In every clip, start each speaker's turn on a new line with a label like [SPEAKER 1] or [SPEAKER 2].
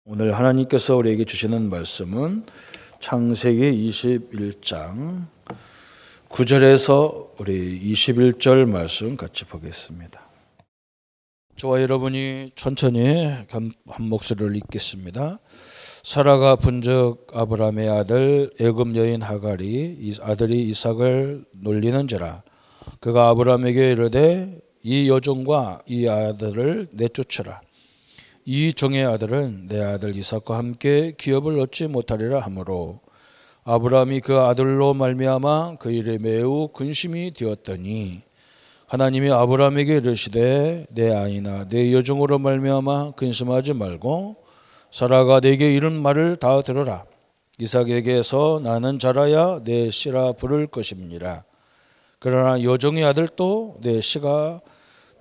[SPEAKER 1] 오늘 하나님께서 우리에게 주시는 말씀은 창세기 21장 9절에서 우리 21절 말씀 같이 보겠습니다. 저와 여러분이 천천히 한 목소리를 읽겠습니다. 사라가 본즉 아브라함의 아들 애굽 여인 하갈이 아들이 이삭을 놀리는지라 그가 아브라함에게 이르되 이 여종과 이 아들을 내쫓으라. 이 종의 아들은 내 아들 이삭과 함께 기업을 얻지 못하리라 하므로 아브라함이 그 아들로 말미암아 그 일에 매우 근심이 되었더니 하나님이 아브라함에게 이르시되 내 아이나 내 여종으로 말미암아 근심하지 말고 사라가 내게 이른 말을 다 들으라. 이삭에게서 나는 자라야 내 씨라 부를 것임니라. 그러나 여종의 아들도 내 씨가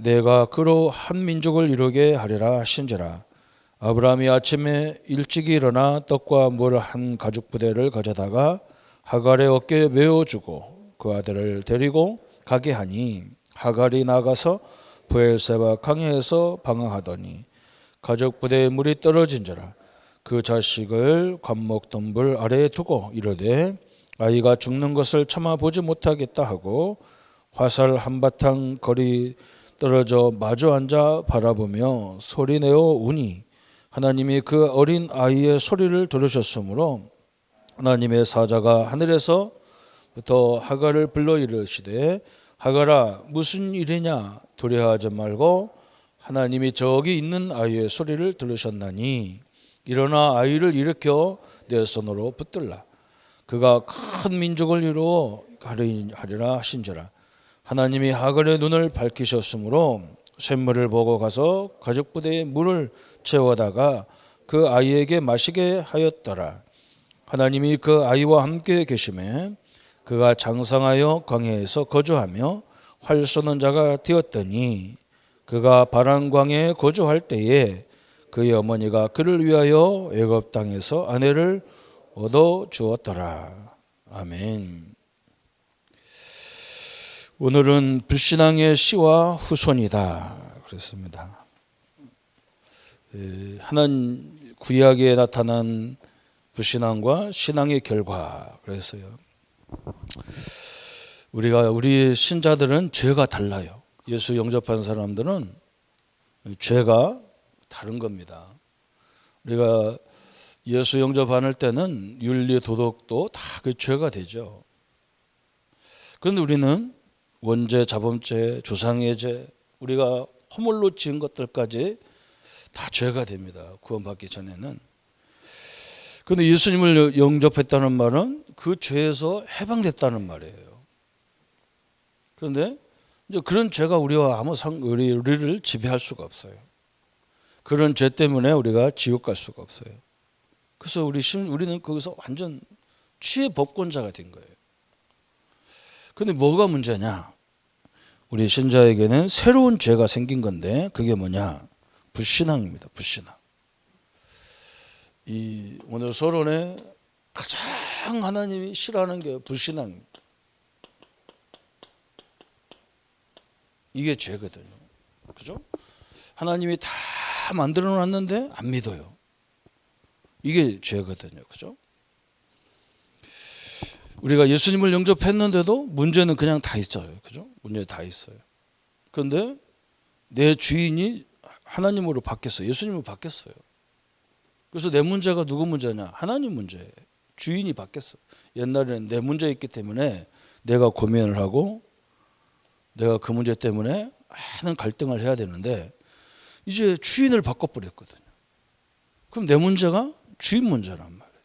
[SPEAKER 1] 내가 그로 한 민족을 이루게 하리라 하신지라. 아브라함이 아침에 일찍이 일어나 떡과 물 한 가죽 부대를 가져다가 하갈의 어깨에 메어주고 그 아들을 데리고 가게 하니 하갈이 나가서 브엘세바 강야에서 방황하더니 가죽 부대에 물이 떨어진지라. 그 자식을 관목 덤불 아래에 두고 이르되 아이가 죽는 것을 참아 보지 못하겠다 하고 화살 한바탕 거리 떨어져 마주 앉아 바라보며 소리내어 우니 하나님이 그 어린 아이의 소리를 들으셨으므로 하나님의 사자가 하늘에서부터 하갈을 불러 이르시되 하갈아 무슨 일이냐 두려워하지 말고 하나님이 저기 있는 아이의 소리를 들으셨나니 일어나 아이를 일으켜 내 손으로 붙들라. 그가 큰 민족을 이루어 가리하리라 하신지라. 하나님이 하갈의 눈을 밝히셨으므로 샘물을 보고 가서 가죽부대에 물을 채워다가 그 아이에게 마시게 하였더라. 하나님이 그 아이와 함께 계심에 그가 장성하여 광야에서 거주하며 활 쏘는 자가 되었더니 그가 바란 광야에 거주할 때에 그의 어머니가 그를 위하여 애굽 땅에서 아내를 얻어 주었더라. 아멘. 오늘은 불신앙의 씨와 후손이다 그랬습니다. 하나님 구약에 나타난 불신앙과 신앙의 결과 그랬어요. 우리 신자들은 죄가 달라요. 예수 영접한 사람들은 죄가 다른 겁니다. 우리가 예수 영접 안 할 때는 윤리 도덕도 다 그 죄가 되죠. 그런데 우리는 원죄, 자범죄, 조상의 죄, 우리가 허물로 지은 것들까지 다 죄가 됩니다. 구원받기 전에는. 그런데 예수님을 영접했다는 말은 그 죄에서 해방됐다는 말이에요. 그런데 이제 그런 죄가 우리와 우리를 지배할 수가 없어요. 그런 죄 때문에 우리가 지옥 갈 수가 없어요. 그래서 우리는 거기서 완전 취해 법권자가 된 거예요. 그런데 뭐가 문제냐? 우리 신자에게는 새로운 죄가 생긴 건데 그게 뭐냐? 불신앙입니다. 불신앙. 오늘 서론에 가장 하나님이 싫어하는 게 불신앙입니다. 이게 죄거든요. 그죠? 하나님이 다 만들어 놨는데 안 믿어요. 이게 죄거든요. 그죠? 우리가 예수님을 영접했는데도 문제는 그냥 다 있어요. 그죠? 문제 다 있어요. 그런데 내 주인이 하나님으로 바뀌었어요. 예수님으로 바뀌었어요. 그래서 내 문제가 누구 문제냐? 하나님 문제예요. 주인이 바뀌었어. 옛날에는 내 문제였기 때문에 내가 고민을 하고 내가 그 문제 때문에 많은 갈등을 해야 되는데 이제 주인을 바꿔버렸거든요. 그럼 내 문제가 주인 문제란 말이에요.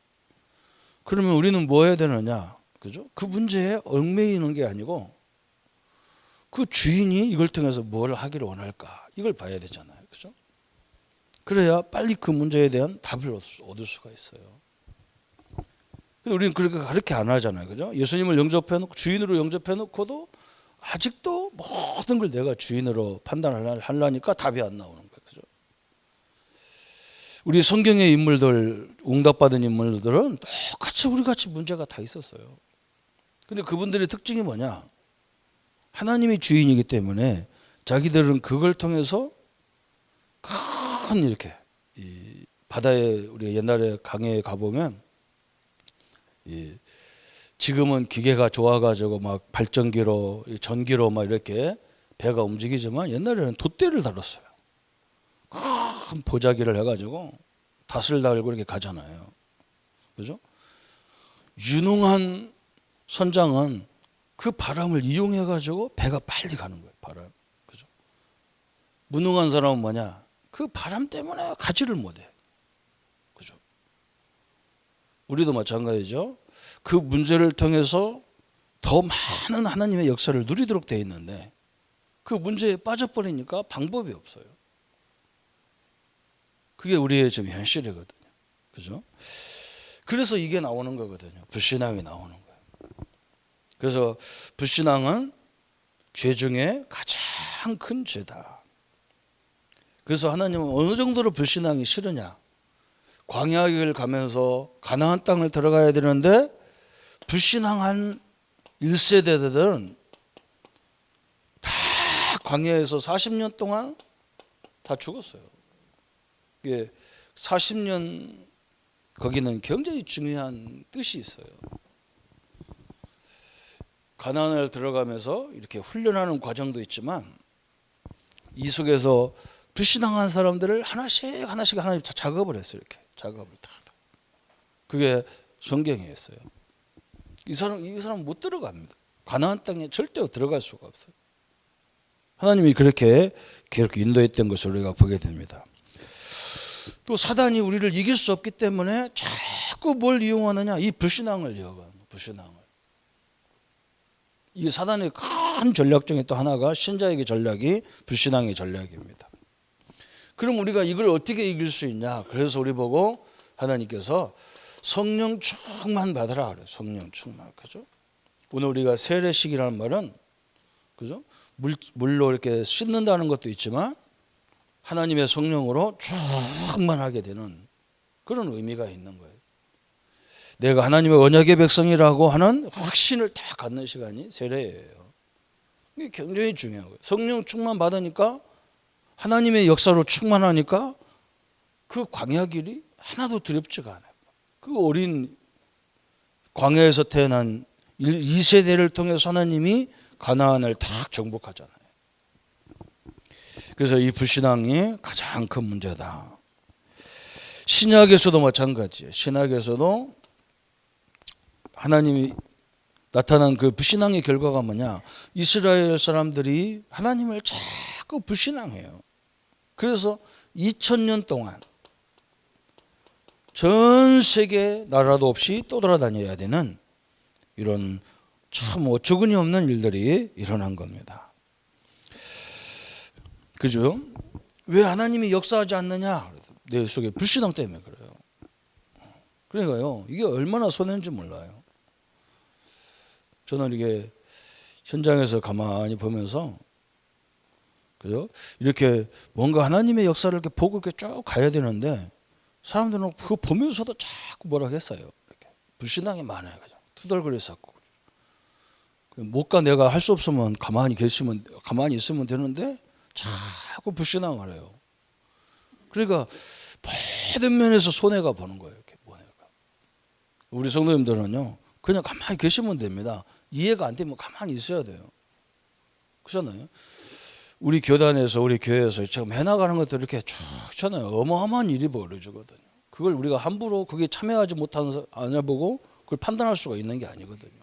[SPEAKER 1] 그러면 우리는 뭐 해야 되느냐? 그죠? 그 문제에 얽매이는 게 아니고 그 주인이 이걸 통해서 뭘 하기를 원할까? 이걸 봐야 되잖아요. 그죠? 그래야 빨리 그 문제에 대한 답을 얻을 수가 있어요. 근데 우리는 그렇게 안 하잖아요. 그죠? 예수님을 영접해놓고 주인으로 영접해놓고도 아직도 모든 걸 내가 주인으로 판단하려니까 답이 안 나오는 거예요. 그죠? 우리 성경의 인물들, 응답받은 인물들은 똑같이 우리같이 문제가 다 있었어요. 근데 그분들의 특징이 뭐냐? 하나님이 주인이기 때문에 자기들은 그걸 통해서 큰 이렇게 바다에 우리 옛날에 강에 가보면 지금은 기계가 좋아가지고 막 발전기로 전기로 막 이렇게 배가 움직이지만 옛날에는 돛대를 달았어요. 큰 보자기를 해가지고 닷을 달고 이렇게 가잖아요. 그죠? 유능한 선장은 그 바람을 이용해가지고 배가 빨리 가는 거예요. 바람. 그죠? 무능한 사람은 뭐냐? 그 바람 때문에 가지를 못해. 그죠? 우리도 마찬가지죠. 그 문제를 통해서 더 많은 하나님의 역사를 누리도록 되어 있는데 그 문제에 빠져버리니까 방법이 없어요. 그게 우리의 지금 현실이거든요. 그죠? 그래서 이게 나오는 거거든요. 불신앙이 나오는 거예요. 그래서 불신앙은 죄 중에 가장 큰 죄다. 그래서 하나님은 어느 정도로 불신앙이 싫으냐? 광야를 가면서 가나안 땅을 들어가야 되는데 불신앙한 1세대들은 다 광야에서 40년 동안 다 죽었어요. 이게 40년 거기는 굉장히 중요한 뜻이 있어요. 가나안을 들어가면서 이렇게 훈련하는 과정도 있지만 이 속에서 불신앙한 사람들을 하나씩 하나님 작업을 했어요. 이렇게 작업을 다. 그게 성경에 있어요. 이 사람 못 들어갑니다. 가나안 땅에 절대 들어갈 수가 없어요. 하나님이 그렇게 인도했던 것을 우리가 보게 됩니다. 또 사단이 우리를 이길 수 없기 때문에 자꾸 뭘 이용하느냐? 이 불신앙을 이용하는 불신앙을. 이 사단의 큰 전략 중에 또 하나가 신자에게 전략이 불신앙의 전략입니다. 그럼 우리가 이걸 어떻게 이길 수 있냐? 그래서 우리 보고 하나님께서 성령 충만 받으라 그래요. 성령 충만. 그죠? 오늘 우리가 세례식이라는 말은 그죠? 물로 이렇게 씻는다는 것도 있지만 하나님의 성령으로 충만하게 되는 그런 의미가 있는 거예요. 내가 하나님의 언약의 백성이라고 하는 확신을 다 갖는 시간이 세례예요. 이게 굉장히 중요한 거예요. 성령 충만 받으니까 하나님의 역사로 충만하니까 그 광야 길이 하나도 두렵지가 않아요. 그 어린 광야에서 태어난 2세대를 통해서 하나님이 가나안을 다 정복하잖아요. 그래서 이 불신앙이 가장 큰 문제다. 신약에서도 마찬가지예요. 신약에서도 하나님이 나타난 그 불신앙의 결과가 뭐냐? 이스라엘 사람들이 하나님을 자꾸 불신앙해요. 그래서 2000년 동안 전 세계 나라도 없이 떠돌아다녀야 되는 이런 참 어처구니 없는 일들이 일어난 겁니다. 그죠? 왜 하나님이 역사하지 않느냐? 내 속에 불신앙 때문에 그래요. 그러니까요, 이게 얼마나 손해인지 몰라요. 저는 이게 현장에서 가만히 보면서, 그죠? 이렇게 뭔가 하나님의 역사를 이렇게 보고 이렇게 쭉 가야 되는데, 사람들은 그거 보면서도 자꾸 뭐라 했어요. 이렇게 불신앙이 많아요. 그죠? 투덜거려 쌓고. 못 가 내가 할 수 없으면 가만히 있으면 되는데, 자꾸 불신앙을 해요. 그러니까 모든 면에서 손해가 보는 거예요. 이렇게 뭐냐가. 우리 성도님들은요, 그냥 가만히 계시면 됩니다. 이해가 안 되면 가만히 있어야 돼요. 그렇잖아요. 우리 교단에서 우리 교회에서 지금 해나가는 것들 이렇게 쭉 있잖아요. 어마어마한 일이 벌어지거든요. 그걸 우리가 함부로 거기에 참여하지 못하는 안 해보고 그걸 판단할 수가 있는 게 아니거든요.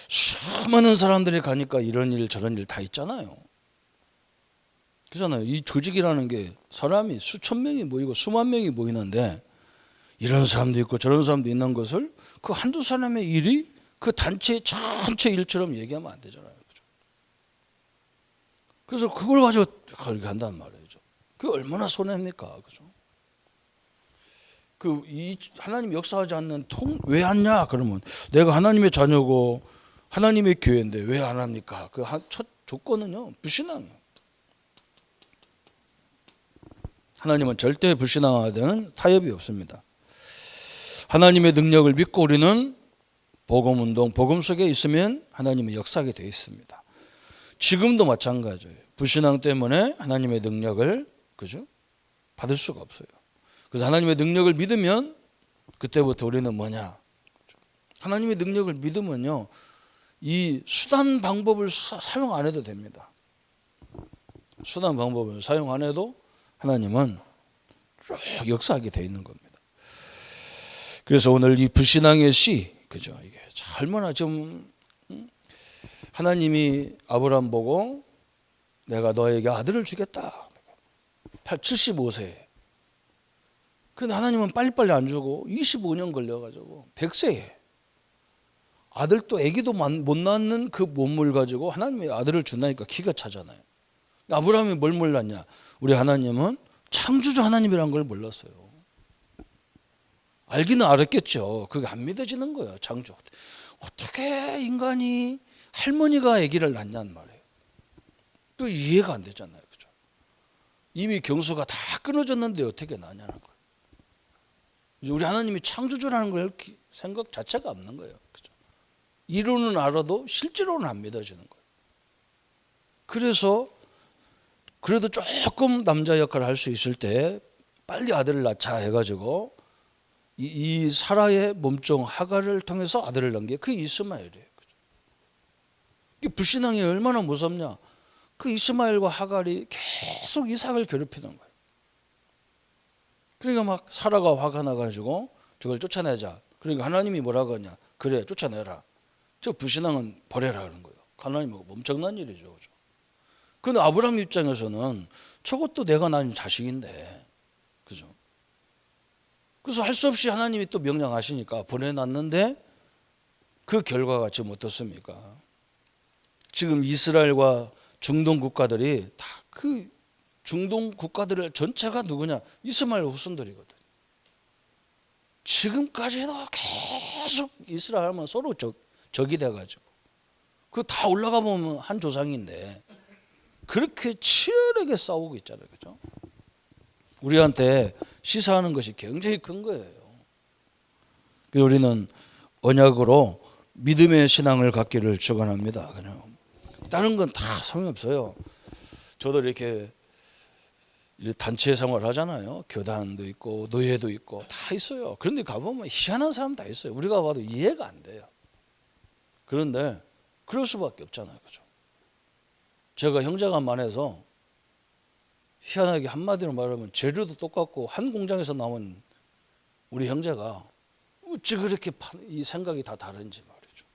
[SPEAKER 1] 수많은 사람들이 가니까 이런 일 저런 일 다 있잖아요. 그렇잖아요. 이 조직이라는 게 사람이 수천 명이 모이고 수만 명이 모이는데 이런 사람도 있고 저런 사람도 있는 것을 그 한두 사람의 일이 그 단체의 전체 일처럼 얘기하면 안 되잖아요. 그죠? 그래서 그걸 가지고 그렇게 한단 말이죠. 그게 얼마나 손해입니까? 그죠? 이 하나님 역사하지 않는 왜 하냐? 그러면 내가 하나님의 자녀고 하나님의 교회인데 왜 안 합니까? 그 첫 조건은요, 불신앙이에요. 하나님은 절대 불신앙하는 타협이 없습니다. 하나님의 능력을 믿고 우리는 복음운동, 복음 속에 있으면 하나님의 역사하게 되어 있습니다. 지금도 마찬가지예요. 불신앙 때문에 하나님의 능력을 그죠? 받을 수가 없어요. 그래서 하나님의 능력을 믿으면 그때부터 우리는 뭐냐? 하나님의 능력을 믿으면요, 이 수단 방법을 사용 안 해도 됩니다. 수단 방법을 사용 안 해도 하나님은 쭉 역사하게 돼 있는 겁니다. 그래서 오늘 이 불신앙의 씨, 그죠? 이게 얼마나 좀 하나님이 아브라함 보고 내가 너에게 아들을 주겠다. 75세에. 근데 하나님은 빨리빨리 안 주고 25년 걸려가지고 100세에 아들 또 아기도 못 낳는 그 몸을 가지고 하나님이 아들을 준다니까 기가 차잖아요. 아브라함이 뭘 몰랐냐? 우리 하나님은 창조주 하나님이라는 걸 몰랐어요. 알기는 알았겠죠. 그게 안 믿어지는 거예요. 창조. 어떻게 인간이 할머니가 아기를 낳냔 말이에요. 그 이해가 안 되잖아요. 그죠? 이미 경수가 다 끊어졌는데 어떻게 낳냐는 거예요. 우리 하나님이 창조주라는 걸 생각 자체가 없는 거예요. 그죠? 이론은 알아도 실제로는 안 믿어지는 거예요. 그래서 그래도 조금 남자 역할을 할 수 있을 때 빨리 아들을 낳자 해가지고 이 사라의 몸종 하갈을 통해서 아들을 낳은 게 그 이스마엘이에요. 이 불신앙이 얼마나 무섭냐? 그 이스마엘과 하갈이 계속 이삭을 괴롭히는 거예요. 그러니까 막 사라가 화가 나가지고 저걸 쫓아내자. 그러니까 하나님이 뭐라고 하냐? 그래, 쫓아내라. 저 불신앙은 버려라 하는 거예요. 하나님은 엄청난 일이죠. 그죠? 근데 아브라함 입장에서는 저것도 내가 낳은 자식인데, 그죠? 그래서 할 수 없이 하나님이 또 명령하시니까 보내놨는데 그 결과가 지금 어떻습니까? 지금 이스라엘과 중동 국가들이 다 그 중동 국가들 전체가 누구냐? 이스마엘 후손들이거든요. 지금까지도 계속 이스라엘만 서로 적이 돼가지고 그 다 올라가 보면 한 조상인데 그렇게 치열하게 싸우고 있잖아요. 그죠? 우리한테 시사하는 것이 굉장히 큰 거예요. 우리는 언약으로 믿음의 신앙을 갖기를 축원합니다. 그냥 다른 건 다 소용없어요. 저도 이렇게 단체 생활을 하잖아요. 교단도 있고 노예도 있고 다 있어요. 그런데 가보면 희한한 사람 다 있어요. 우리가 봐도 이해가 안 돼요. 그런데 그럴 수밖에 없잖아요. 그죠? 제가 형제가 많아서 희한하게 한마디로 말하면 재료도 똑같고 한 공장에서 나온 우리 형제가 어찌 그렇게 이 생각이 다 다른지 말이죠.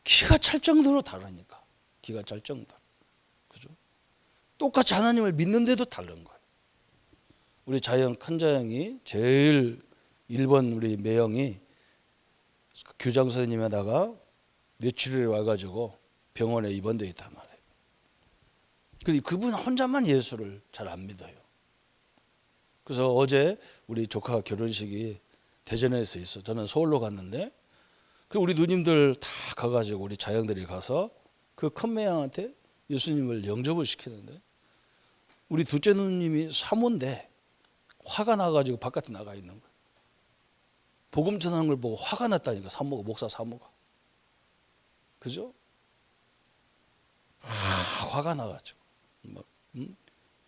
[SPEAKER 1] 기가 찰 정도로 다르니까. 기가 찰 정도로. 그죠? 똑같이 하나님을 믿는데도 다른 거예요. 우리 자영, 큰 자영이 제일 1번 우리 매형이 교장 선생님에다가 뇌출혈이 와가지고 병원에 입원되어 있단 말이에요. 근데 그분 혼자만 예수를 잘 안 믿어요. 그래서 어제 우리 조카 결혼식이 대전에서 있어. 저는 서울로 갔는데 그 우리 누님들 다 가가지고 우리 자영들이 가서 그 큰 매형한테 예수님을 영접을 시키는데 우리 둘째 누님이 사모인데 화가 나가지고 바깥에 나가 있는 거예요. 복음 전하는 걸 보고 화가 났다니까. 사모가, 목사 사모가. 그죠? 화가 나가지고 막,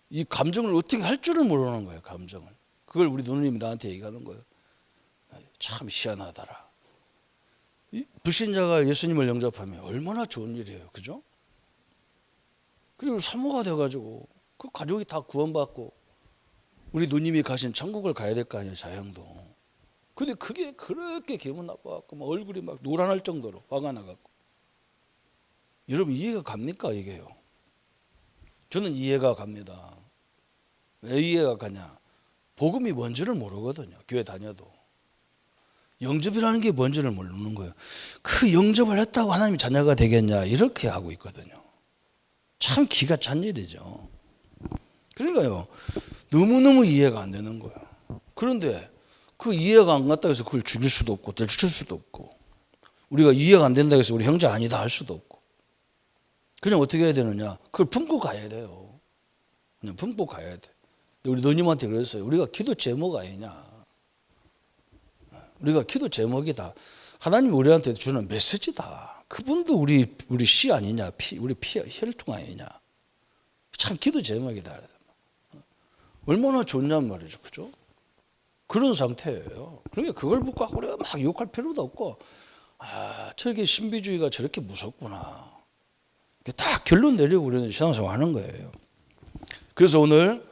[SPEAKER 1] 이 감정을 어떻게 할 줄을 모르는 거예요. 감정을. 그걸 우리 누님이 나한테 얘기하는 거예요. 참 희한하더라. 이 불신자가 예수님을 영접하면 얼마나 좋은 일이에요. 그죠? 그리고 사모가 돼가지고 그 가족이 다 구원받고 우리 누님이 가신 천국을 가야 될 거 아니에요. 자형도. 근데 그게 그렇게 기분 나빠갖고 막 얼굴이 막 노란할 정도로 화가 나갖고. 여러분 이해가 갑니까 이게요? 저는 이해가 갑니다. 왜 이해가 가냐? 복음이 뭔지를 모르거든요. 교회 다녀도. 영접이라는 게 뭔지를 모르는 거예요. 그 영접을 했다고 하나님이 자녀가 되겠냐 이렇게 하고 있거든요. 참 기가 찬 일이죠. 그러니까요. 너무너무 이해가 안 되는 거예요. 그런데 그 이해가 안 갔다고 해서 그걸 죽일 수도 없고 들칠 수도 없고 우리가 이해가 안 된다고 해서 우리 형제 아니다 할 수도 없고 그냥 어떻게 해야 되느냐? 그걸 품고 가야 돼요. 그냥 품고 가야 돼. 우리 누님한테 그랬어요. 우리가 기도 제목 아니냐? 우리가 기도 제목이다. 하나님이 우리한테 주는 메시지다. 그분도 우리 씨 아니냐? 우리 혈통 아니냐? 참 기도 제목이다. 얼마나 좋냔 말이죠. 그죠? 그런 상태예요. 그러니까 그걸 갖고 우리가 막 욕할 필요도 없고, 저렇게 신비주의가 저렇게 무섭구나. 딱 결론 내리고 우리는 신앙생활 하는 거예요. 그래서 오늘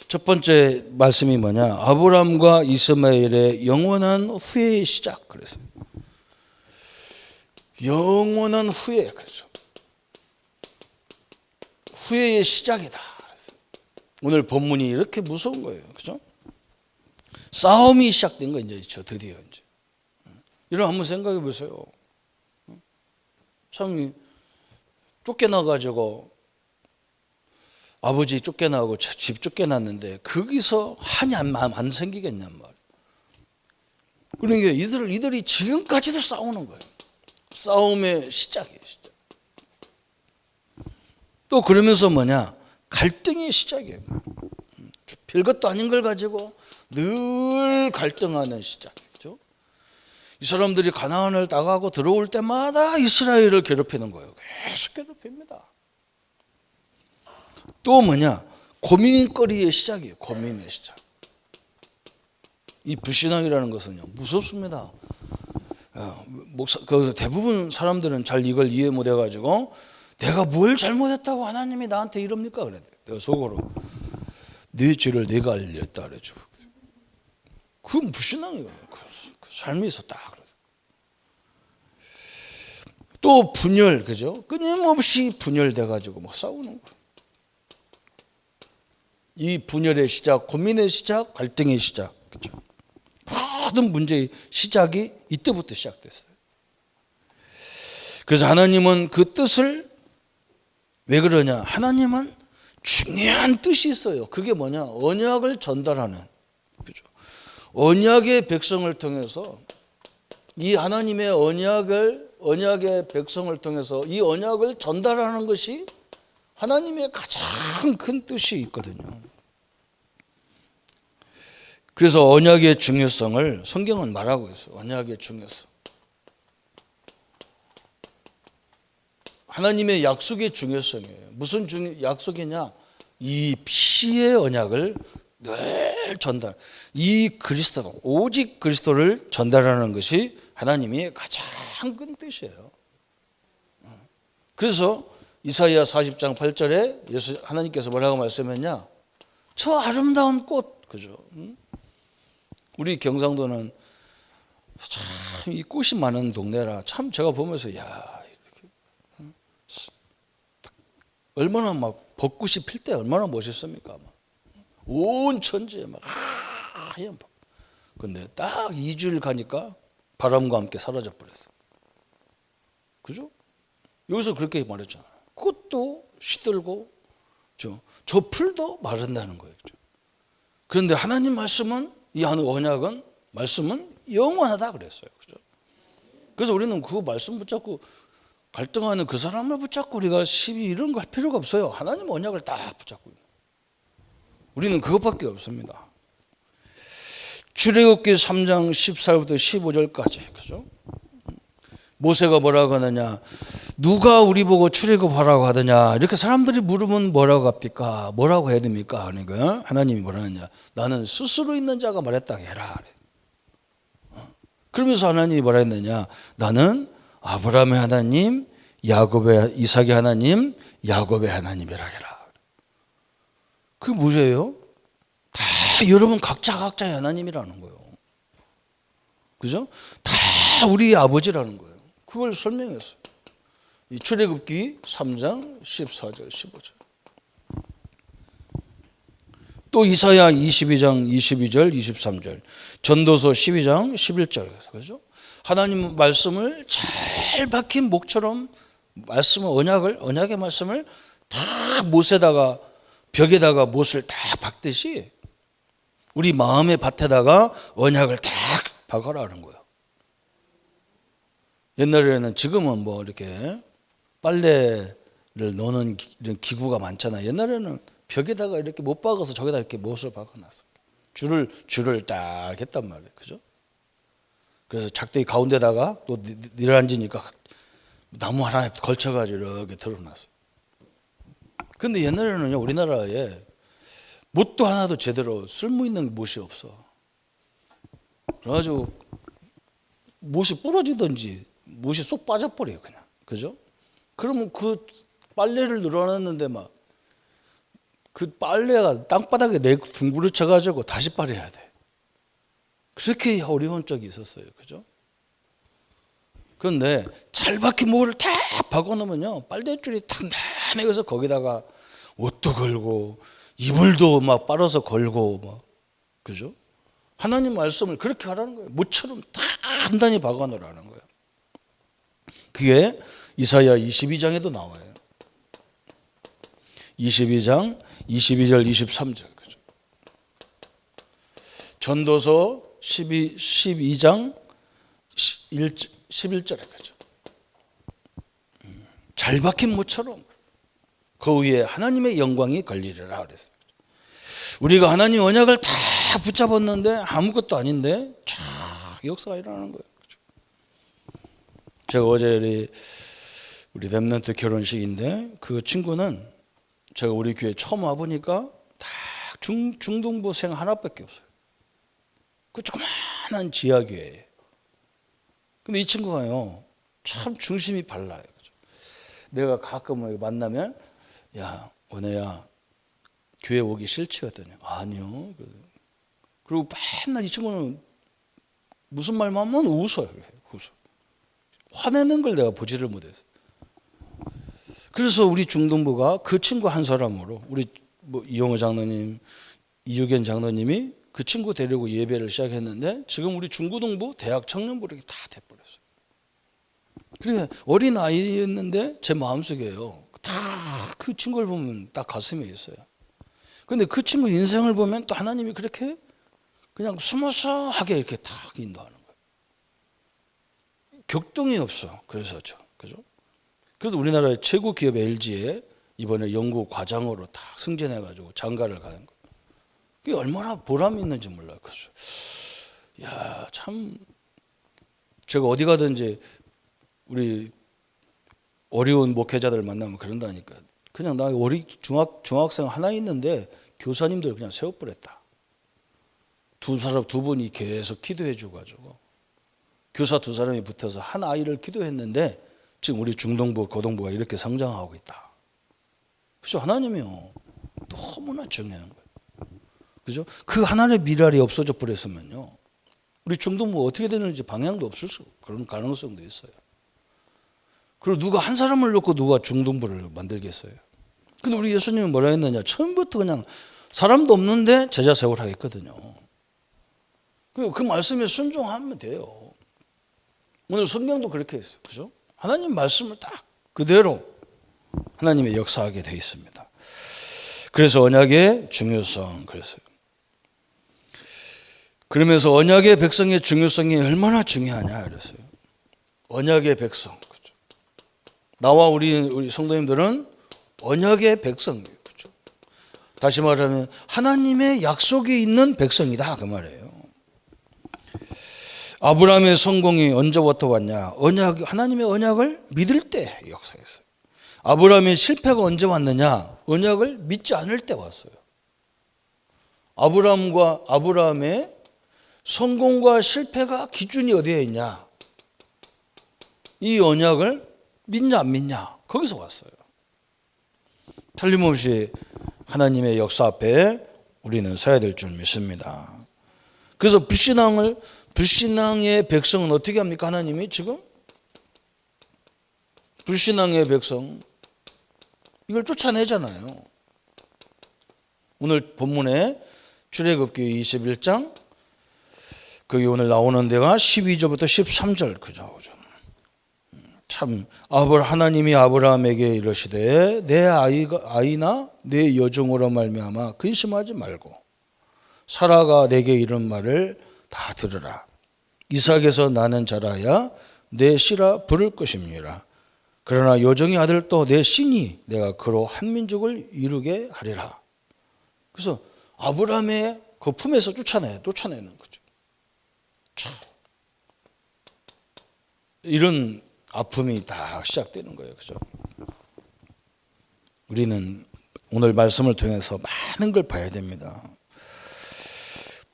[SPEAKER 1] 첫 번째 말씀이 뭐냐? 아브라함과 이스마엘의 영원한 후회의 시작. 그래서 영원한 후회. 그래서 후회의 시작이다. 그래서 오늘 본문이 이렇게 무서운 거예요. 그죠? 싸움이 시작된 거 이제 드디어 이제. 이런 한번 생각해 보세요. 참 쫓겨나 가지고 아버지 쫓겨나고 집 쫓겨났는데 거기서 한이 안 생기겠냔 말이에요. 그러니까 이들이 지금까지도 싸우는 거예요. 싸움의 시작이에요. 시작. 또 그러면서 뭐냐? 갈등의 시작이에요. 별것도 아닌 걸 가지고 늘 갈등하는 시작이죠. 이 사람들이 가나안을 나가고 들어올 때마다 이스라엘을 괴롭히는 거예요. 계속 괴롭힙니다. 또 뭐냐? 고민거리의 시작이에요. 고민의 시작. 이 불신앙이라는 것은요, 무섭습니다. 대부분 사람들은 잘 이걸 이해 못 해가지고 내가 뭘 잘못했다고 하나님이 나한테 이럽니까? 그래. 내가 속으로 네 죄를 내가 알렸다 그러죠. 그건 불신앙이에요. 그 삶이 있었다. 또 분열, 그죠? 끊임없이 분열돼가지고 막 싸우는 거예요. 이 분열의 시작, 고민의 시작, 갈등의 시작, 그죠? 모든 문제의 시작이 이때부터 시작됐어요. 그래서 하나님은 그 뜻을 왜 그러냐? 하나님은 중요한 뜻이 있어요. 그게 뭐냐? 언약을 전달하는, 그죠? 언약의 백성을 통해서 이 하나님의 언약의 백성을 통해서 이 언약을 전달하는 것이 하나님의 가장 큰 뜻이 있거든요. 그래서 언약의 중요성을 성경은 말하고 있어요. 언약의 중요성. 하나님의 약속의 중요성이에요. 무슨 약속이냐? 이 피의 언약을 늘 전달. 이 그리스도, 오직 그리스도를 전달하는 것이 하나님의 가장 큰 뜻이에요. 그래서 이사야 40장 8절에 하나님께서 뭐라고 말씀했냐? 저 아름다운 꽃, 그죠? 우리 경상도는 참 이 꽃이 많은 동네라 참 제가 보면서 이렇게 얼마나 막 벚꽃이 필 때 얼마나 멋있습니까? 온 천지에 막 하얀 벚. 근데 딱 2주일 가니까 바람과 함께 사라져 버렸어. 그죠? 여기서 그렇게 말했잖아요. 꽃도 시들고 저 풀도 마른다는 거예요. 그죠? 그런데 하나님 말씀은 이 언약은 말씀은 영원하다 그랬어요. 그죠? 그래서 우리는 그 말씀 붙잡고 갈등하는 그 사람을 붙잡고 우리가 시비 이런 거 할 필요가 없어요. 하나님 언약을 딱 붙잡고 있는. 우리는 그것밖에 없습니다. 출애굽기 3장 14절부터 15절까지. 그죠? 모세가 뭐라고 하느냐? 누가 우리 보고 출애굽하라고 하더냐? 이렇게 사람들이 물으면 뭐라고 합니까? 뭐라고 해야 됩니까? 그러니까 하나님이 뭐라 하느냐? 나는 스스로 있는 자가 말했다 해라. 그러면서 하나님이 뭐라 했느냐? 나는 아브라함의 하나님, 이삭의 하나님, 야곱의 하나님이라 해라. 그게 뭐예요? 다 여러분 각자의 하나님이라는 거예요. 그죠? 다 우리 아버지라는 거예요. 그걸 설명했어요. 이 출애굽기 3장 14절 15절. 또 이사야 22장 22절 23절. 전도서 12장 11절. 그죠? 하나님 말씀을 잘 박힌 목처럼 언약의 말씀을 다 못에다가 벽에다가 못을 딱 박듯이 우리 마음의 밭에다가 언약을 딱 박아라는 거예요. 옛날에는 지금은 뭐 이렇게 빨래를 넣는 이런 기구가 많잖아요. 옛날에는 벽에다가 이렇게 못 박아서 저기다 이렇게 못을 박아놨어요. 줄을 딱 했단 말이에요. 그죠? 그래서 작대기 가운데다가 또 내려앉으니까 나무 하나에 걸쳐가지고 이렇게 드러났어요. 근데 옛날에는요, 우리나라에 못도 하나도 제대로 쓸모 있는 못이 없어. 그래가지고 못이 부러지든지 못이 쏙 빠져버려요, 그냥. 그죠? 그러면 그 빨래를 늘어놨는데 막 그 빨래가 땅바닥에 둥그러 쳐가지고 다시 빨아야 돼. 그렇게 어려운 적이 있었어요. 그죠? 그런데 잘 박힌 모를 다 박아놓으면요, 빨대줄이 단단해서 거기다가 옷도 걸고 이불도 막 빨아서 걸고 막, 그죠? 하나님 말씀을 그렇게 하라는 거예요. 모처럼 단단히 박아놓으라는 거예요. 그게 이사야 22장에도 나와요. 22장 22절 23절, 그죠? 전도서 12장 11절에, 그죠? 잘 박힌 모처럼 그 위에 하나님의 영광이 걸리리라 그랬어요. 우리가 하나님 언약을 다 붙잡았는데 아무것도 아닌데 쫙 역사가 일어나는 거예요. 그죠? 제가 어제 우리 렘넌트 결혼식인데 그 친구는 제가 우리 교회 처음 와보니까 다 중등부생 하나밖에 없어요. 그 조그마한 지하교회예요. 근데 이 친구가요, 참 중심이 발라요. 그죠? 내가 가끔 만나면, 야, 은혜야, 교회 오기 싫지? 했더니, 아니요. 그리고 맨날 이 친구는 무슨 말만 하면 웃어요. 웃어. 화내는 걸 내가 보지를 못해서. 그래서 우리 중등부가 그 친구 한 사람으로, 우리 이용호 장로님, 이유견 장로님이 그 친구 데리고 예배를 시작했는데 지금 우리 중고등부, 대학 청년부 이렇게 다 돼버렸어요. 그래, 어린 아이였는데 제 마음속에요, 다 그 친구를 보면 딱 가슴에 있어요. 근데 그 친구 인생을 보면 또 하나님이 그렇게 그냥 스무스하게 이렇게 딱 인도하는 거예요. 격동이 없어. 그래서 그죠? 그래서 우리나라의 최고 기업 LG에 이번에 연구 과장으로 딱 승진해가지고 장가를 가는 거예요. 그게 얼마나 보람이 있는지 몰라요. 그래서 야, 참 제가 어디 가든지 우리 어려운 목회자들 만나면 그런다니까. 그냥 나 중학생 하나 있는데 교사님들 그냥 세워버렸다. 두 분이 계속 기도해줘가지고 교사 두 사람이 붙어서 한 아이를 기도했는데 지금 우리 중등부, 고등부가 이렇게 성장하고 있다. 그죠? 하나님이요, 너무나 중요한 거예요. 그죠? 그 하나의 미랄이 없어져 버렸으면요, 우리 중등부 어떻게 되는지 방향도 없을 그런 가능성도 있어요. 그리고 누가 한 사람을 놓고 누가 중등부를 만들겠어요? 근데 우리 예수님은 뭐라 했느냐? 처음부터 그냥 사람도 없는데 제자 세우라 했거든요. 그 말씀에 순종하면 돼요. 오늘 성경도 그렇게 했어요. 그죠? 하나님 말씀을 딱 그대로 하나님의 역사하게 되어 있습니다. 그래서 언약의 중요성 그랬어요. 그러면서 언약의 백성의 중요성이 얼마나 중요하냐 그랬어요. 언약의 백성. 그렇죠? 나와 우리 성도님들은 언약의 백성이에요. 그렇죠? 다시 말하면 하나님의 약속이 있는 백성이다 그 말이에요. 아브라함의 성공이 언제부터 왔냐? 하나님의 언약을 믿을 때 역사했어요. 아브라함의 실패가 언제 왔느냐? 언약을 믿지 않을 때 왔어요. 아브라함의 성공과 실패가 기준이 어디에 있냐? 이 언약을 믿냐 안 믿냐? 거기서 왔어요. 틀림없이 하나님의 역사 앞에 우리는 서야 될 줄 믿습니다. 그래서 불신앙의 백성은 어떻게 합니까? 하나님이 지금 불신앙의 백성 이걸 쫓아내잖아요. 오늘 본문에 출애굽기 21장 거기 오늘 나오는 데가 12절부터 13절 그죠? 참 하나님이 아브라함에게 이르시되 내 아이나 내 여종으로 말미암아 근심하지 말고 사라가 내게 이런 말을 다 들으라. 이삭에서 나는 자라야 내 씨라 부를 것입니다. 그러나 여종의 아들도 내 씨니 내가 그로 한 민족을 이루게 하리라. 그래서 아브라함의 그 품에서 쫓아내는 거죠. 참. 이런 아픔이 다 시작되는 거예요. 그죠? 우리는 오늘 말씀을 통해서 많은 걸 봐야 됩니다.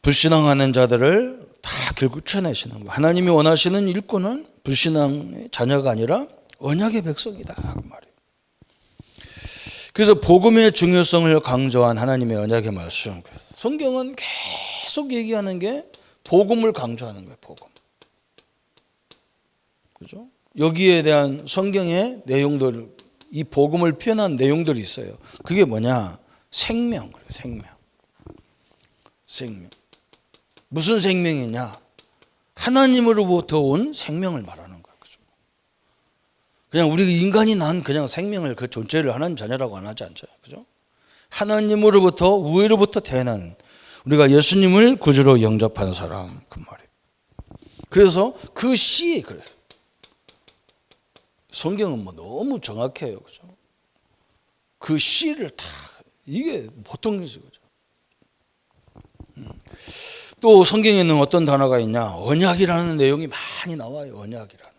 [SPEAKER 1] 불신앙하는 자들을 다 결국 쳐내시는 거예요. 하나님이 원하시는 일꾼은 불신앙의 자녀가 아니라 언약의 백성이다 그 말이에요. 그래서 복음의 중요성을 강조한 하나님의 언약의 말씀. 성경은 계속 얘기하는 게 복음을 강조하는 거예요. 복음. 그죠? 여기에 대한 성경의 내용들, 이 복음을 표현한 내용들이 있어요. 그게 뭐냐? 생명. 그래요. 생명. 생명. 무슨 생명이냐? 하나님으로부터 온 생명을 말하는 거예요. 그죠? 그냥 우리 인간이 난 그냥 생명을 그 존재를 하나님 자녀라고 안 하지 않죠. 그죠? 하나님으로부터 우위로부터 태어난 우리가 예수님을 구주로 영접한 사람 그 말이에요. 그래서 그 씨 그래서 성경은 뭐 너무 정확해요. 그죠? 그 씨를 다 이게 보통 것이죠. 또 성경에는 어떤 단어가 있냐? 언약이라는 내용이 많이 나와요. 언약이라는.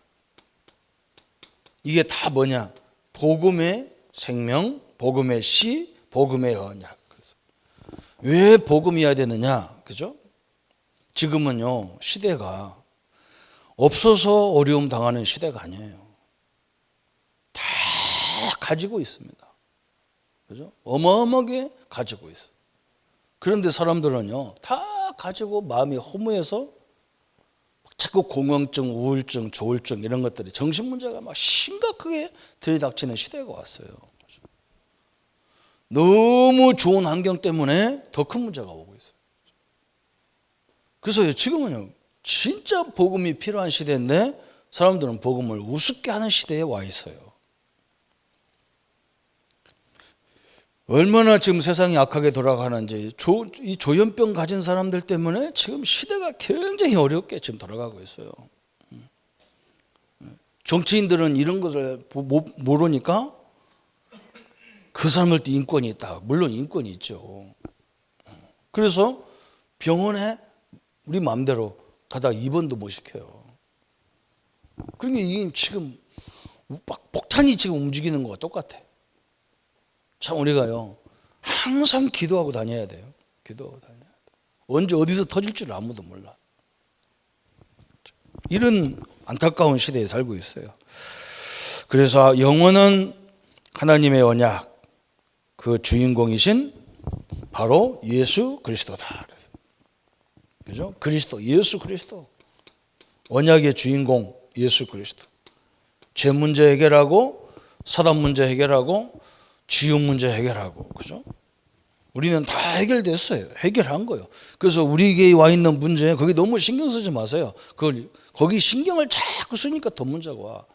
[SPEAKER 1] 이게 다 뭐냐? 복음의 생명, 복음의 씨, 복음의 언약. 그래서 왜 복음이어야 되느냐? 그죠? 지금은요, 시대가 없어서 어려움 당하는 시대가 아니에요. 다 가지고 있습니다. 그죠? 어마어마하게 가지고 있어요. 그런데 사람들은요, 다 가지고 마음이 허무해서 자꾸 공황증, 우울증, 조울증 이런 것들이 정신문제가 막 심각하게 들이닥치는 시대가 왔어요. 너무 좋은 환경 때문에 더 큰 문제가 오고 있어요. 그래서 지금은요, 진짜 복음이 필요한 시대인데 사람들은 복음을 우습게 하는 시대에 와 있어요. 얼마나 지금 세상이 악하게 돌아가는지 이 조현병 가진 사람들 때문에 지금 시대가 굉장히 어렵게 지금 돌아가고 있어요. 정치인들은 이런 것을 모르니까 그 사람들도 인권이 있다. 물론 인권이 있죠. 그래서 병원에 우리 마음대로 가다가 입원도 못 시켜요. 그러니까 이게 지금 막 폭탄이 지금 움직이는 거와 똑같아. 참 우리가요 항상 기도하고 다녀야 돼요. 기도하고 다녀야 돼. 언제 어디서 터질 줄 아무도 몰라. 이런 안타까운 시대에 살고 있어요. 그래서 영원한 하나님의 언약 그 주인공이신 바로 예수 그리스도다. 그래서 그죠? 그리스도, 예수 그리스도. 언약의 주인공 예수 그리스도. 죄 문제 해결하고 사단 문제 해결하고 지옥 문제 해결하고, 그죠? 우리는 다 해결됐어요. 해결한 거예요. 그래서 우리에게 와 있는 문제, 거기 너무 신경 쓰지 마세요. 거기 신경을 자꾸 쓰니까 더 문제가 와.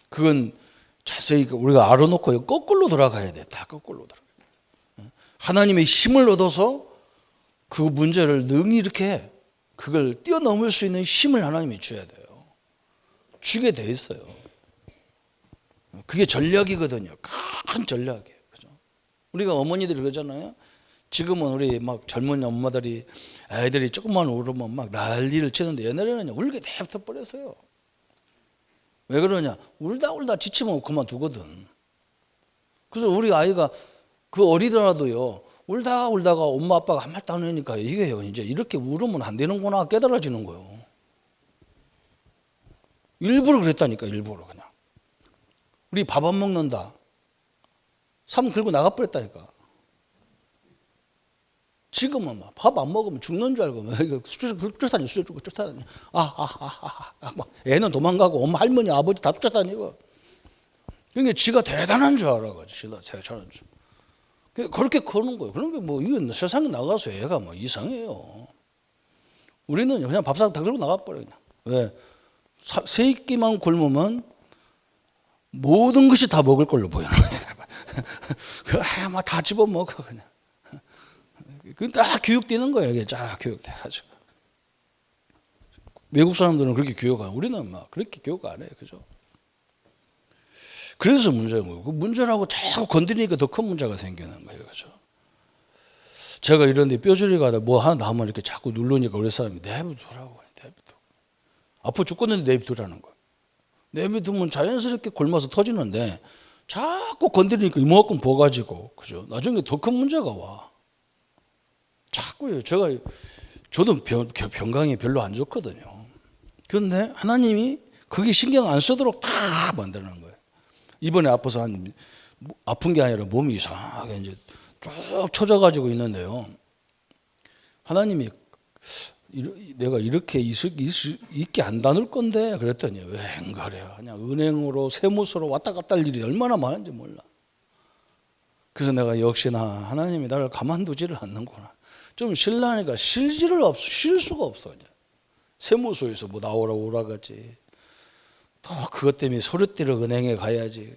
[SPEAKER 1] 그건 자세히 우리가 알아놓고 거꾸로 돌아가야 돼. 다 거꾸로 돌아가야 돼. 하나님의 힘을 얻어서 그 문제를 능히 이렇게 그걸 뛰어넘을 수 있는 힘을 하나님이 줘야 돼요. 주게 돼 있어요. 그게 전략이거든요. 큰 전략이에요. 그죠? 우리가 어머니들이 그러잖아요. 지금은 우리 막 젊은 엄마들이 애들이 조금만 울으면 막 난리를 치는데 옛날에는 울게 내버려 버렸어요. 왜 그러냐? 울다 지치면 그만두거든. 그래서 우리 아이가 그 어리더라도요. 울다가 엄마 아빠가 한 말도 안 하니까 이게요. 이제 이렇게 울으면 안 되는구나 깨달아지는 거예요. 일부러 그랬다니까. 일부러 그냥. 우리 밥 안 먹는다. 삶 들고 나가버렸다니까. 지금은 막 밥 안 먹으면 죽는 줄 알고 쫓아다니. 막 애는 도망가고 엄마 할머니 아버지 다 쫓아다니고. 그러니까 지가 대단한 줄 알아가지고 지가 대단한 줄. 그렇게 커는 거예요. 그러니까 뭐 이건 세상에 나가서 애가 뭐 이상해요. 우리는 그냥 밥상 다 들고 나가버려 그냥. 왜? 세 끼만 굶으면 모든 것이 다 먹을 걸로 보여요. 막 다 집어 먹어 그냥. 그 딱 교육되는 거예요. 이게 쫙 교육돼가지고. 외국 사람들은 그렇게 교육 안 해요. 우리는 막 그렇게 교육 안 해요. 그죠? 그래서 문제인 거예요. 그 문제라고 자꾸 건드리니까 더 큰 문제가 생기는 거예요. 그죠? 제가 이런데 뼈저리가 뭐 하나 나오면 이렇게 자꾸 누르니까 우리 사람이 내비두라고. 아파 죽겠는데 내비두라는 거예요. 내비두면 자연스럽게 굶어서 터지는데 자꾸 건드리니까 이만큼 부어가지고, 그죠? 나중에 더 큰 문제가 와. 자꾸요. 저도 병강이 별로 안 좋거든요. 그런데 하나님이 거기 신경 안 쓰도록 다 만들어놓은 거예요. 이번에 아파서 아픈 게 아니라 몸이 이상하게 이제 쭉 처져가지고 있는데요. 하나님이 내가 이렇게 있게 안 다눌 건데 그랬더니 왜 그래요? 그냥 은행으로 세무서로 왔다 갔다 할 일이 얼마나 많은지 몰라. 그래서 내가 역시나 하나님이 나를 가만두지를 않는구나. 좀 쉴라니까 쉴 수가 없어. 이제. 세무서에서 뭐 나오라고 오라가지. 또 그것 때문에 소리띠를 은행에 가야지.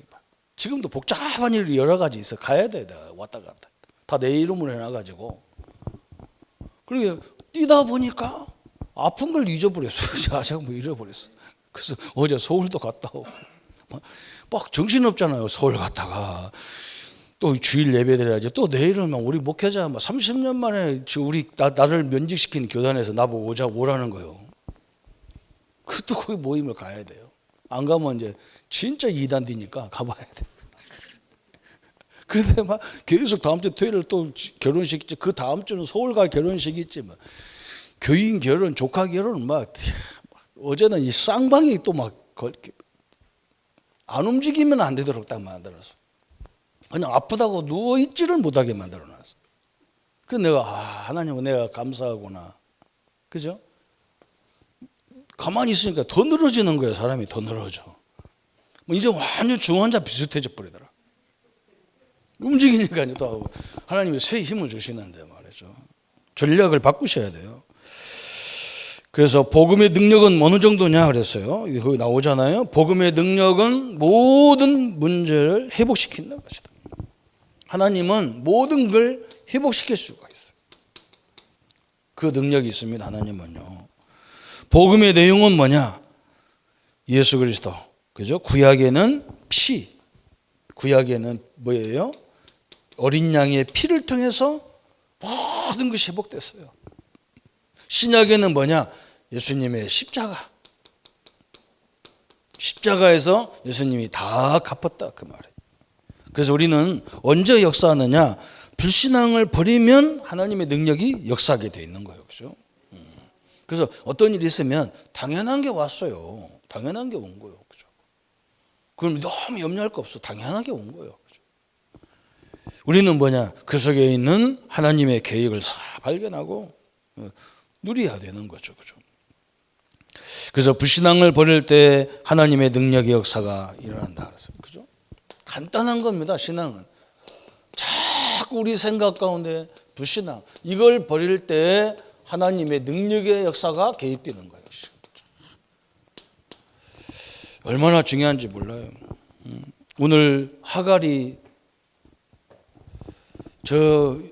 [SPEAKER 1] 지금도 복잡한 일이 여러 가지 있어. 가야 돼. 내가 왔다 갔다. 다 내 이름으로 해놔가지고. 그러니까 뛰다 보니까 아픈 걸 잊어버렸어. 제가 뭐 잃어버렸어. 그래서 어제 서울도 갔다 오고. 막 정신없잖아요. 서울 갔다가. 또 주일 예배 드려야지. 또 내일은 우리 목회자 30년 만에 나를 면직시킨 교단에서 나보고 오라는 거예요. 또 거기 모임을 가야 돼요. 안 가면 이제 진짜 이단디니까 가봐야 돼. 근데 막 계속 다음 주 토요일 또 결혼식 있지. 그 다음 주는 서울 갈 결혼식이 있지. 막 교인 결혼, 조카 결혼 어제는 이 쌍방이 또 안 움직이면 안 되도록 딱 만들어서. 그냥 아프다고 누워있지를 못하게 만들어놨어. 그래서 내가 하나님은 내가 감사하구나. 그죠? 가만히 있으니까 더 늘어지는 거예요. 사람이 더 늘어져. 이제 완전 중환자 비슷해져 버리더라. 움직이니까 또 하나님이 새 힘을 주시는데 말이죠. 전략을 바꾸셔야 돼요. 그래서 복음의 능력은 어느 정도냐 그랬어요. 거기 나오잖아요. 복음의 능력은 모든 문제를 회복시킨다는 것이다. 하나님은 모든 걸 회복시킬 수가 있어요. 그 능력이 있습니다. 하나님은요. 복음의 내용은 뭐냐? 예수 그리스도. 그죠? 구약에는 피. 구약에는 뭐예요? 어린 양의 피를 통해서 모든 것이 회복됐어요. 신약에는 뭐냐? 예수님의 십자가. 십자가에서 예수님이 다 갚았다 그 말이에요. 그래서 우리는 언제 역사하느냐? 불신앙을 버리면 하나님의 능력이 역사하게 돼 있는 거예요. 그죠? 그래서 어떤 일이 있으면 당연한 게 왔어요. 당연한 게 온 거예요. 그죠? 그럼 너무 염려할 거 없어. 당연하게 온 거예요. 그죠? 우리는 뭐냐? 그 속에 있는 하나님의 계획을 싹 발견하고 누려야 되는 거죠. 그죠? 그래서 불신앙을 버릴 때 하나님의 능력의 역사가 일어난다 그랬어요. 그죠? 간단한 겁니다. 신앙은. 자꾸 우리 생각 가운데 불신앙 이걸 버릴 때 하나님의 능력의 역사가 개입되는 거예요. 얼마나 중요한지 몰라요. 오늘 하갈이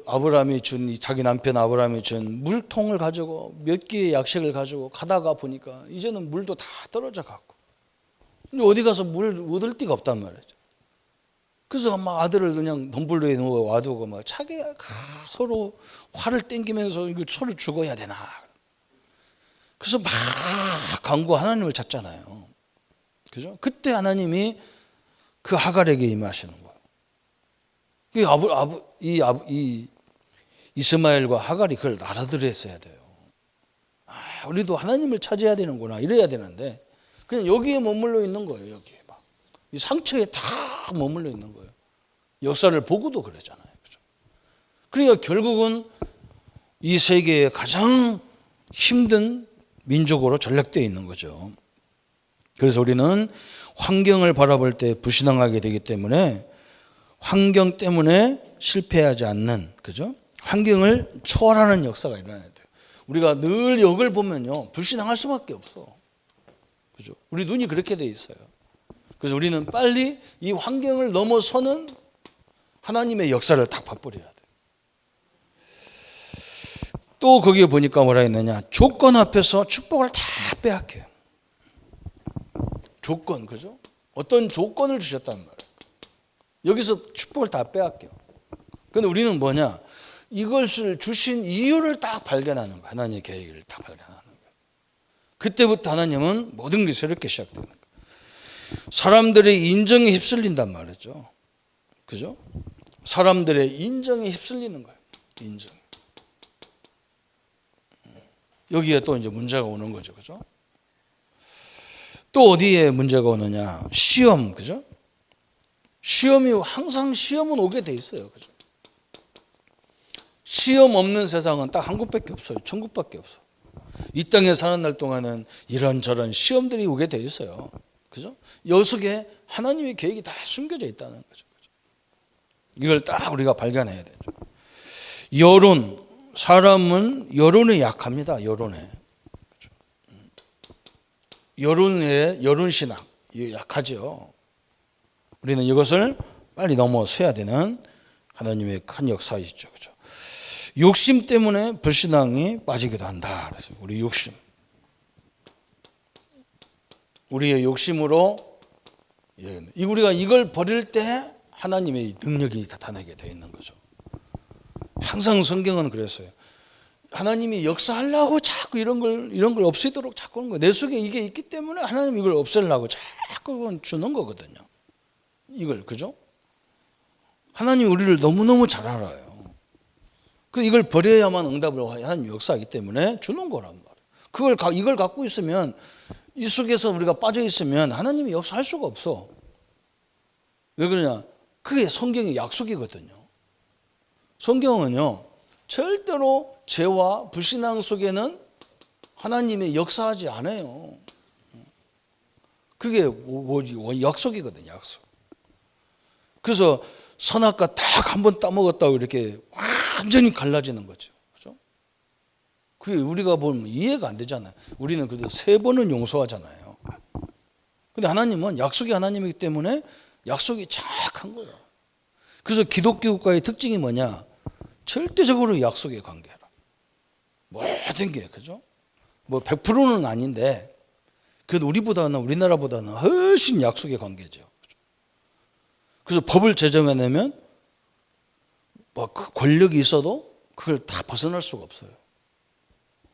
[SPEAKER 1] 아브라함이 준 자기 남편 아브라함이 준 물통을 가지고 몇 개의 약식을 가지고 가다가 보니까 이제는 물도 다 떨어져 갖고 어디 가서 물 얻을 데가 없단 말이죠. 그래서 막 아들을 그냥 덤불로에 놓아 놔두고 막 자기가 서로 화를 땡기면서 이거 서로 죽어야 되나. 그래서 막 간구 하나님을 찾잖아요. 그죠? 그때 하나님이 그 하갈에게 임하시는 거예요. 이 이스마엘과 하갈이 그걸 알아들었어야 돼요. 우리도 하나님을 찾아야 되는구나 이래야 되는데 그냥 여기에 머물러 있는 거예요. 여기에 막. 이 상처에 다 머물러 있는 거예요. 역사를 보고도 그러잖아요. 그죠? 그러니까 결국은 이 세계의 가장 힘든 민족으로 전락되어 있는 거죠. 그래서 우리는 환경을 바라볼 때 불신앙하게 되기 때문에 환경 때문에 실패하지 않는, 그죠? 환경을 초월하는 역사가 일어나야 돼요. 우리가 늘 역을 보면요, 불신앙할 수밖에 없어. 그죠? 우리 눈이 그렇게 돼 있어요. 그래서 우리는 빨리 이 환경을 넘어서는 하나님의 역사를 딱 맛보려야 돼요. 또 거기에 보니까 뭐라 했느냐? 조건 앞에서 축복을 다 빼앗겨요. 조건, 그죠? 어떤 조건을 주셨단 말이에요. 여기서 축복을 다 빼앗겨. 그런데 우리는 뭐냐? 이것을 주신 이유를 딱 발견하는 거예요. 하나님의 계획을 딱 발견하는 거예요. 그때부터 하나님은 모든 게 새롭게 시작되는 거예요. 사람들의 인정에 휩쓸린단 말이죠. 그죠? 사람들의 인정에 휩쓸리는 거예요. 인정. 여기에 또 이제 문제가 오는 거죠. 그죠? 또 어디에 문제가 오느냐? 시험. 그죠? 시험이 항상 시험은 오게 돼 있어요. 그죠? 시험 없는 세상은 딱 한 곳밖에 없어요. 천국밖에 없어. 이 땅에 사는 날 동안은 이런저런 시험들이 오게 돼 있어요. 그죠? 여 속에 하나님의 계획이 다 숨겨져 있다는 거죠. 이걸 딱 우리가 발견해야 되죠. 여론, 사람은 여론에 약합니다. 여론에. 여론신학, 약하죠. 우리는 이것을 빨리 넘어서야 되는 하나님의 큰 역사이죠. 그죠? 욕심 때문에 불신앙이 빠지기도 한다. 그래서 우리 욕심. 우리의 욕심으로 우리가 이걸 버릴 때 하나님의 능력이 나타나게 되어 있는 거죠. 항상 성경은 그랬어요. 하나님이 역사하려고 자꾸 이런 걸 없애도록 자꾸 하는 거예요. 내 속에 이게 있기 때문에 하나님이 이걸 없애려고 자꾸 주는 거거든요. 이걸, 그죠? 하나님이 우리를 너무너무 잘 알아요. 이걸 버려야만 응답을 하나님이 역사하기 때문에 주는 거란 말이에요. 이걸 갖고 있으면, 이 속에서 우리가 빠져 있으면 하나님이 역사할 수가 없어. 왜 그러냐? 그게 성경의 약속이거든요. 성경은요, 절대로 죄와 불신앙 속에는 하나님이 역사하지 않아요. 그게 약속이거든요, 약속. 그래서 선악과 딱 한 번 따먹었다고 이렇게 완전히 갈라지는 거죠. 그죠? 그게 우리가 보면 이해가 안 되잖아요. 우리는 그래도 3번은 용서하잖아요. 근데 하나님은 약속이 하나님이기 때문에 약속이 정확한 거예요. 그래서 기독교 국가의 특징이 뭐냐? 절대적으로 약속에 관계해라. 모든 게, 그죠? 100%는 아닌데, 그래도 우리나라보다는 훨씬 약속에 관계죠. 그래서 법을 제정해내면 권력이 있어도 그걸 다 벗어날 수가 없어요.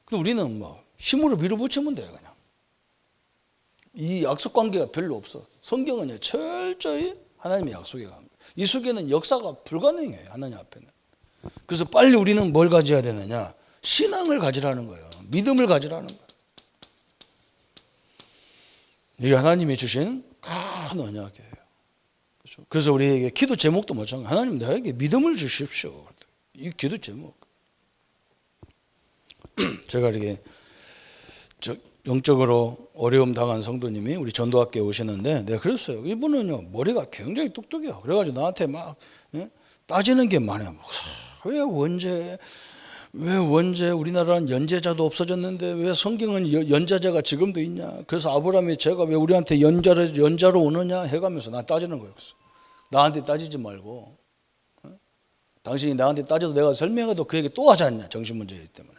[SPEAKER 1] 근데 우리는 힘으로 밀어붙이면 돼요, 그냥. 이 약속 관계가 별로 없어. 성경은 철저히 하나님의 약속에 관계. 이 속에는 역사가 불가능해요, 하나님 앞에는. 그래서 빨리 우리는 뭘 가져야 되느냐? 신앙을 가지라는 거예요. 믿음을 가지라는 거예요. 이게 하나님이 주신 큰 언약이에요. 그렇죠? 그래서 우리에게 기도 제목도 마찬가지예요. 하나님, 나에게 믿음을 주십시오. 이 기도 제목. 제가 이렇게 영적으로 어려움 당한 성도님이 우리 전도학교에 오시는데 내가 그랬어요. 이분은요, 머리가 굉장히 똑똑해요. 그래가지고 나한테 막 따지는 게 많아요. 왜 원죄 우리나라는 연제자도 없어졌는데 왜 성경은 연자자가 지금도 있냐? 그래서 아브라함의 죄가 왜 우리한테 연자로 오느냐 해가면서 나 따지는 거예요. 나한테 따지지 말고 당신이 나한테 따져도 내가 설명해도 그 얘기 또 하지 않냐? 정신문제이기 때문에.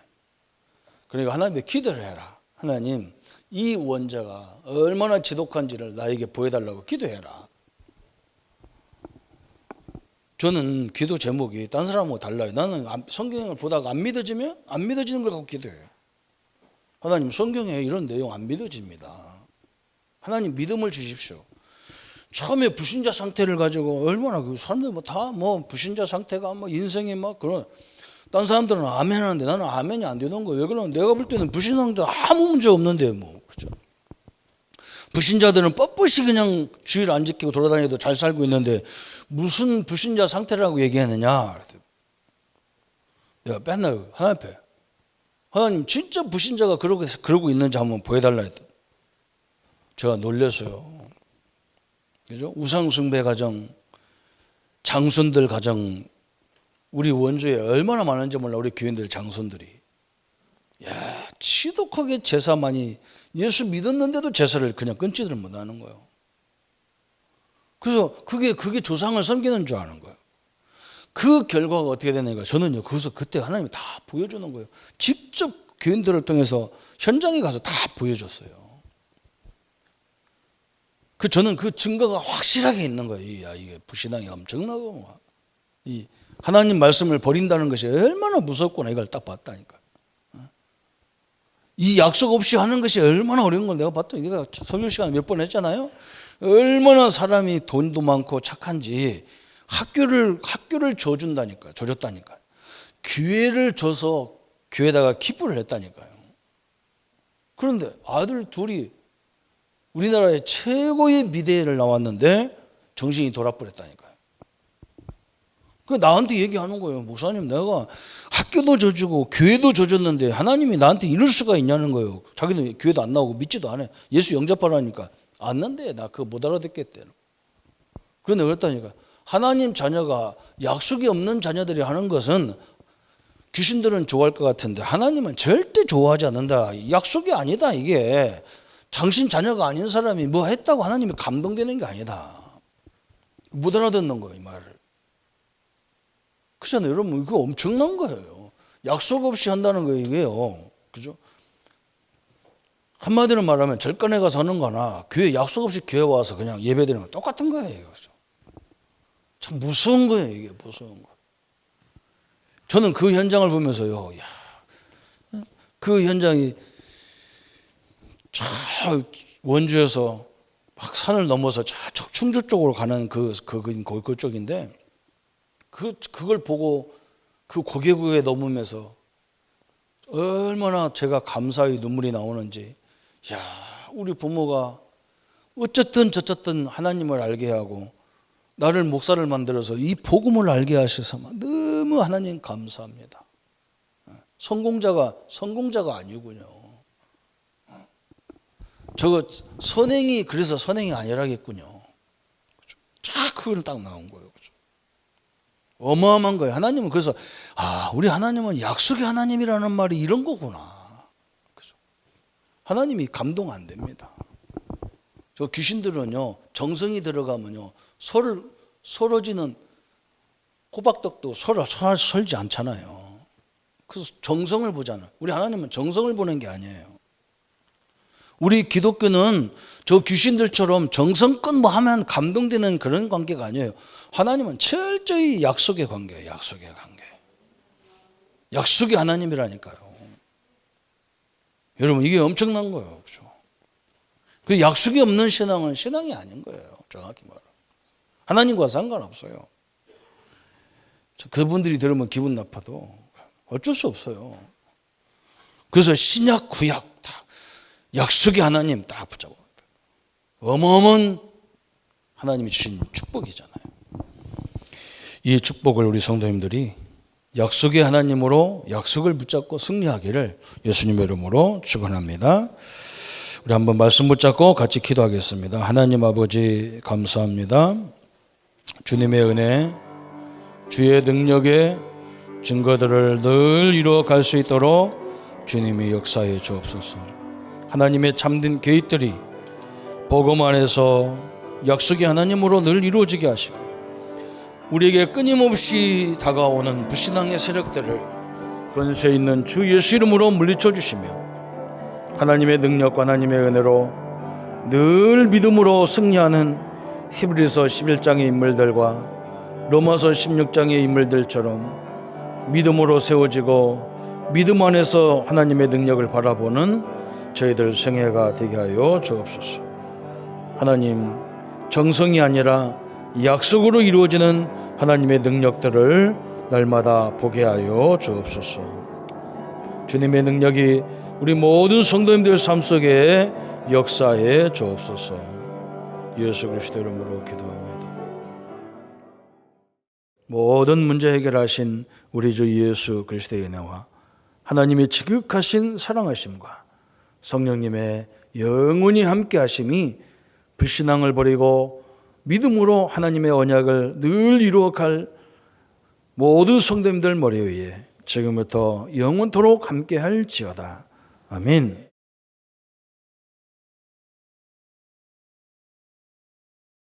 [SPEAKER 1] 그러니까 하나님께 기도를 해라. 하나님, 이 원죄가 얼마나 지독한지를 나에게 보여달라고 기도해라. 저는 기도 제목이 딴 사람하고 달라요. 나는 성경을 보다가 안 믿어지면 안 믿어지는 걸 갖고 기도해요. 하나님, 성경에 이런 내용 안 믿어집니다. 하나님, 믿음을 주십시오. 처음에 불신자 상태를 가지고 얼마나 사람들 다 불신자 상태가 인생이 그런. 딴 사람들은 아멘 하는데 나는 아멘이 안 되는 거예요. 왜 그러면 내가 볼 때는 불신자들 아무 문제 없는데 그죠? 불신자들은 뻣뻣이 그냥 주의를 안 지키고 돌아다니도 잘 살고 있는데 무슨 불신자 상태라고 얘기하느냐? 내가 맨날 하나님 앞에 하나님 진짜 불신자가 그러고 있는지 한번 보여달라 했더니 제가 놀랐어요. 그죠? 우상숭배 가정, 장손들 가정, 우리 원주에 얼마나 많은지 몰라. 우리 교인들 장손들이 지독하게 제사 많이 예수 믿었는데도 제사를 그냥 끊지를 못하는 거예요. 그래서 그게 조상을 섬기는 줄 아는 거예요. 그 결과가 어떻게 되는가? 저는요, 그때 하나님이 다 보여주는 거예요. 직접 교인들을 통해서 현장에 가서 다 보여줬어요. 저는 그 증거가 확실하게 있는 거예요. 이게 불신앙이 엄청나고 이 하나님 말씀을 버린다는 것이 얼마나 무섭구나 이걸 딱 봤다니까. 이 약속 없이 하는 것이 얼마나 어려운 걸 내가 봤더니 내가 설교 시간 몇 번 했잖아요. 얼마나 사람이 돈도 많고 착한지 학교를 줘줬다니까요. 기회를 줘서 교회에다가 기부를 했다니까요. 그런데 아들 둘이 우리나라의 최고의 미대를 나왔는데 정신이 돌아버렸다니까요. 그 나한테 얘기하는 거예요. 목사님, 내가 학교도 줘주고 교회도 줘줬는데 하나님이 나한테 이럴 수가 있냐는 거예요. 자기는 교회도 안 나오고 믿지도 않아요. 예수 영접하라니까 안 난대. 나 그거 못 알아듣겠대. 그런데 그랬다니까. 하나님 자녀가 약속이 없는 자녀들이 하는 것은 귀신들은 좋아할 것 같은데 하나님은 절대 좋아하지 않는다. 약속이 아니다. 이게 당신 자녀가 아닌 사람이 뭐 했다고 하나님이 감동되는 게 아니다. 못 알아듣는 거예요, 이 말을. 그렇잖아요. 여러분, 이거 엄청난 거예요. 약속 없이 한다는 거예요, 이게요. 그죠? 한마디로 말하면 절간에 가서 하는 거나 교회 약속 없이 교회 와서 그냥 예배드리는 거 똑같은 거예요. 그죠? 참 무서운 거예요, 이게 무서운 거. 저는 그 현장을 보면서요, 야, 그 현장이 저 원주에서 막 산을 넘어서 저쪽 충주 쪽으로 가는 그쪽인데 그걸 보고 그 고개구에 넘으면서 얼마나 제가 감사의 눈물이 나오는지. 야, 우리 부모가 어쨌든 저쨌든 하나님을 알게 하고 나를 목사를 만들어서 이 복음을 알게 하셔서 너무 하나님 감사합니다. 성공자가 아니군요. 저거 선행이 그래서 선행이 아니라겠군요. 쫙 그걸 딱 나온 거예요. 그죠? 어마어마한 거예요. 하나님은 그래서 우리 하나님은 약속의 하나님이라는 말이 이런 거구나. 그죠? 하나님이 감동 안 됩니다. 저 귀신들은요, 정성이 들어가면요, 설어지는 호박떡도 설지 않잖아요. 그래서 정성을 보잖아요. 우리 하나님은 정성을 보는 게 아니에요. 우리 기독교는 저 귀신들처럼 정성껏 뭐 하면 감동되는 그런 관계가 아니에요. 하나님은 철저히 약속의 관계예요. 약속의 관계. 약속의 하나님이라니까요. 여러분, 이게 엄청난 거예요. 그렇죠? 그 약속이 없는 신앙은 신앙이 아닌 거예요. 정확히 말하면. 하나님과 상관없어요. 그분들이 들으면 기분 나빠도 어쩔 수 없어요. 그래서 신약, 구약 다 약속의 하나님 딱 붙잡아. 어마어마한 하나님이 주신 축복이잖아요. 이 축복을 우리 성도님들이 약속의 하나님으로 약속을 붙잡고 승리하기를 예수님의 이름으로 축원합니다. 우리 한번 말씀 붙잡고 같이 기도하겠습니다. 하나님 아버지 감사합니다. 주님의 은혜, 주의 능력의 증거들을 늘 이루어갈 수 있도록 주님이 역사해 주옵소서. 하나님의 참된 계획들이 복음 안에서 약속의 하나님으로 늘 이루어지게 하시고 우리에게 끊임없이 다가오는 불신앙의 세력들을 권세 있는 주 예수 이름으로 물리쳐 주시며 하나님의 능력과 하나님의 은혜로 늘 믿음으로 승리하는 히브리서 11장의 인물들과 로마서 16장의 인물들처럼 믿음으로 세워지고 믿음 안에서 하나님의 능력을 바라보는 저희들 생애가 되게 하여 주옵소서. 하나님, 정성이 아니라 약속으로 이루어지는 하나님의 능력들을 날마다 보게 하여 주옵소서. 주님의 능력이 우리 모든 성도님들 삶 속에 역사해 주옵소서. 예수 그리스도 이름으로 기도합니다. 모든 문제 해결하신 우리 주 예수 그리스도의 은혜와 하나님의 지극하신 사랑하심과 성령님의 영원히 함께 하심이 불신앙을 버리고 믿음으로 하나님의 언약을 늘 이루어갈 모든 성도님들 머리 위에 지금부터 영원토록 함께 할지어다. 아멘.